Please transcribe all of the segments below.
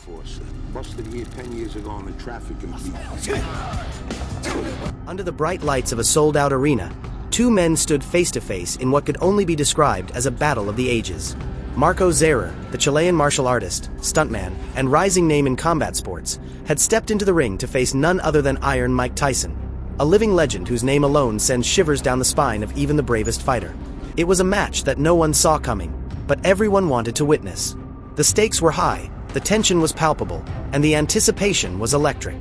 force. Busted here 10 years ago on a trafficking beat. Under the bright lights of a sold-out arena, two men stood face-to-face in what could only be described as a battle of the ages. Marko Zaror, the Chilean martial artist, stuntman, and rising name in combat sports, had stepped into the ring to face none other than Iron Mike Tyson, a living legend whose name alone sends shivers down the spine of even the bravest fighter. It was a match that no one saw coming, but everyone wanted to witness. The stakes were high, the tension was palpable, and the anticipation was electric.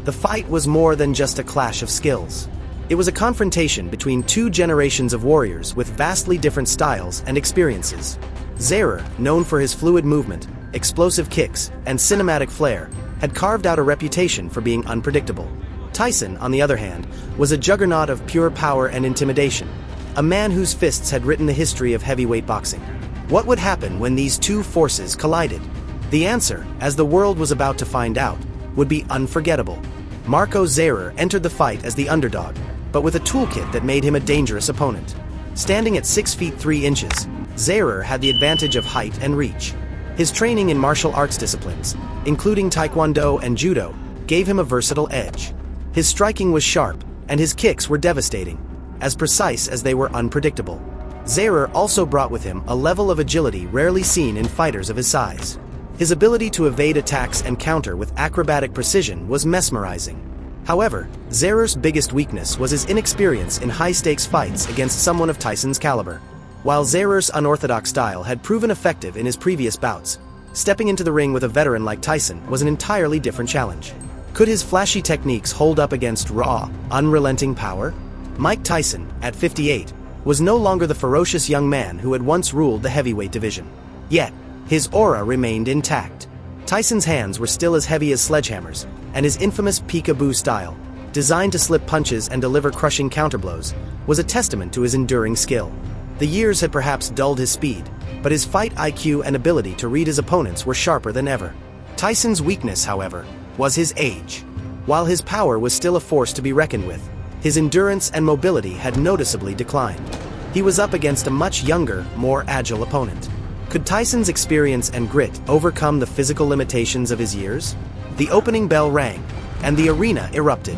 The fight was more than just a clash of skills. It was a confrontation between two generations of warriors with vastly different styles and experiences. Zera, known for his fluid movement, explosive kicks, and cinematic flair, had carved out a reputation for being unpredictable. Tyson, on the other hand, was a juggernaut of pure power and intimidation, a man whose fists had written the history of heavyweight boxing. What would happen when these two forces collided? The answer, as the world was about to find out, would be unforgettable. Marko Zaror entered the fight as the underdog, but with a toolkit that made him a dangerous opponent. Standing at 6 feet 3 inches, Zera had the advantage of height and reach. His training in martial arts disciplines, including taekwondo and judo, gave him a versatile edge. His striking was sharp, and his kicks were devastating, as precise as they were unpredictable. Zera also brought with him a level of agility rarely seen in fighters of his size. His ability to evade attacks and counter with acrobatic precision was mesmerizing. However, Zera's biggest weakness was his inexperience in high-stakes fights against someone of Tyson's caliber. While Zera's unorthodox style had proven effective in his previous bouts, stepping into the ring with a veteran like Tyson was an entirely different challenge. Could his flashy techniques hold up against raw, unrelenting power? Mike Tyson, at 58, was no longer the ferocious young man who had once ruled the heavyweight division. Yet, his aura remained intact. Tyson's hands were still as heavy as sledgehammers, and his infamous peekaboo style, designed to slip punches and deliver crushing counterblows, was a testament to his enduring skill. The years had perhaps dulled his speed, but his fight IQ and ability to read his opponents were sharper than ever. Tyson's weakness, however, was his age. While his power was still a force to be reckoned with, his endurance and mobility had noticeably declined. He was up against a much younger, more agile opponent. Could Tyson's experience and grit overcome the physical limitations of his years? The opening bell rang, and the arena erupted.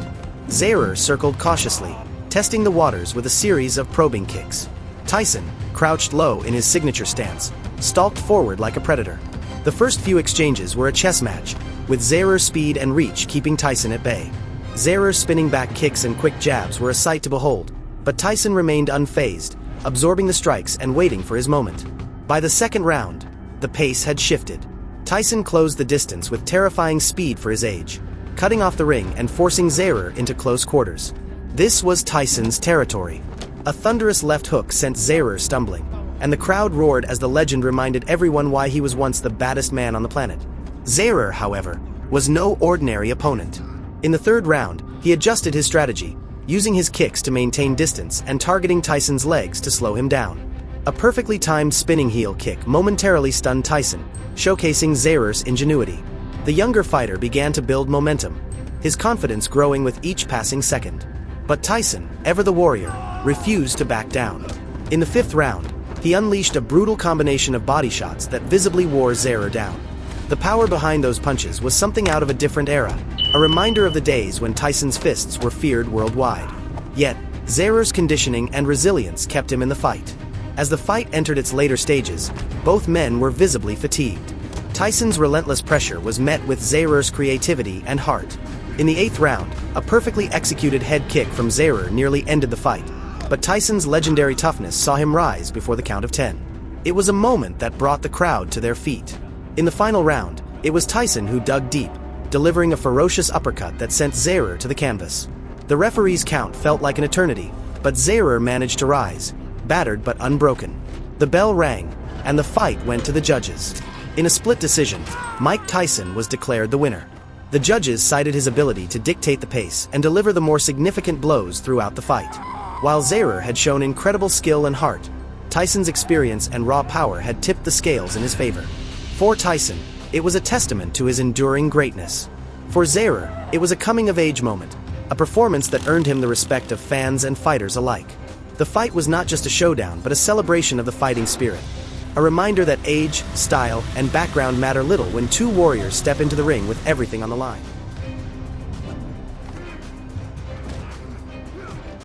Zera circled cautiously, testing the waters with a series of probing kicks. Tyson, crouched low in his signature stance, stalked forward like a predator. The first few exchanges were a chess match, with Zera's speed and reach keeping Tyson at bay. Zera's spinning back kicks and quick jabs were a sight to behold, but Tyson remained unfazed, absorbing the strikes and waiting for his moment. By the second round, the pace had shifted. Tyson closed the distance with terrifying speed for his age, cutting off the ring and forcing Zera into close quarters. This was Tyson's territory. A thunderous left hook sent Zera stumbling, and the crowd roared as the legend reminded everyone why he was once the baddest man on the planet. Zera, however, was no ordinary opponent. In the third round, he adjusted his strategy, using his kicks to maintain distance and targeting Tyson's legs to slow him down. A perfectly timed spinning heel kick momentarily stunned Tyson, showcasing Zera's ingenuity. The younger fighter began to build momentum, his confidence growing with each passing second. But Tyson, ever the warrior, refused to back down. In the fifth round, he unleashed a brutal combination of body shots that visibly wore Zera down. The power behind those punches was something out of a different era, a reminder of the days when Tyson's fists were feared worldwide. Yet, Zera's conditioning and resilience kept him in the fight. As the fight entered its later stages, both men were visibly fatigued. Tyson's relentless pressure was met with Zera's creativity and heart. In the eighth round, a perfectly executed head kick from Zera nearly ended the fight, but Tyson's legendary toughness saw him rise before the count of 10. It was a moment that brought the crowd to their feet. In the final round, it was Tyson who dug deep, delivering a ferocious uppercut that sent Zera to the canvas. The referee's count felt like an eternity, but Zera managed to rise, battered but unbroken. The bell rang, and the fight went to the judges. In a split decision, Mike Tyson was declared the winner. The judges cited his ability to dictate the pace and deliver the more significant blows throughout the fight. While Zera had shown incredible skill and heart, Tyson's experience and raw power had tipped the scales in his favor. For Tyson, it was a testament to his enduring greatness. For Zera, it was a coming-of-age moment, a performance that earned him the respect of fans and fighters alike. The fight was not just a showdown but a celebration of the fighting spirit. A reminder that age, style, and background matter little when two warriors step into the ring with everything on the line.